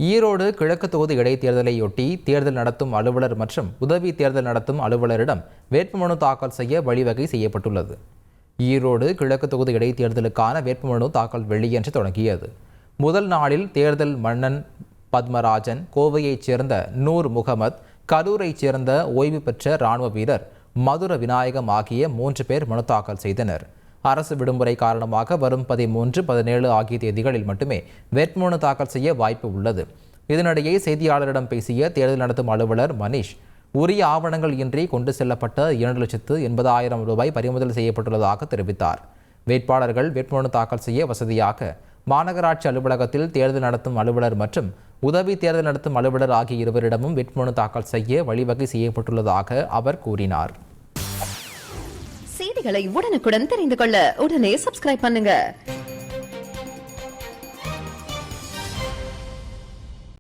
ஈரோடு கிழக்கு தொகுதி இடைத்தேர்தலையொட்டி தேர்தல் நடத்தும் அலுவலர் மற்றும் உதவி தேர்தல் நடத்தும் அலுவலரிடம் வேட்புமனு தாக்கல் செய்ய வழிவகை செய்யப்பட்டுள்ளது. ஈரோடு கிழக்கு தொகுதி இடைத்தேர்தலுக்கான வேட்புமனு தாக்கல் வெள்ளியன்று தொடங்கியது. முதல் நாளில் தேர்தல் மன்னன் பத்மராஜன், கோவையைச் சேர்ந்த நூர் முகமது, கரூரைச் சேர்ந்த ஓய்வு பெற்ற இராணுவ வீரர் மதுர விநாயகம் ஆகிய 3 பேர் மனு தாக்கல் செய்தனர். அரசு விடுமுறை காரணமாக வரும் 13, 17 ஆகிய தேதிகளில் மட்டுமே வேட்புமனு தாக்கல் செய்ய வாய்ப்பு உள்ளது. இதனிடையே செய்தியாளரிடம் பேசிய தேர்தல் நடத்தும் அலுவலர் மணிஷ், உரிய ஆவணங்கள் இன்றி கொண்டு செல்லப்பட்ட 2,80,000 ரூபாய் பறிமுதல் செய்யப்பட்டுள்ளதாக தெரிவித்தார். வேட்பாளர்கள் வேட்புமனு தாக்கல் செய்ய வசதியாக மாநகராட்சி அலுவலகத்தில் தேர்தல் நடத்தும் அலுவலர் மற்றும் உதவி தேர்தல் நடத்தும் அலுவலர் ஆகிய இருவரிடமும் வேட்புமனு தாக்கல் செய்ய வழிவகை செய்யப்பட்டுள்ளதாக அவர் கூறினார். செய்திகளை உடனுக்குடன் தெரிந்து கொள்ள உடனே சப்ஸ்கிரைப் பண்ணுங்க.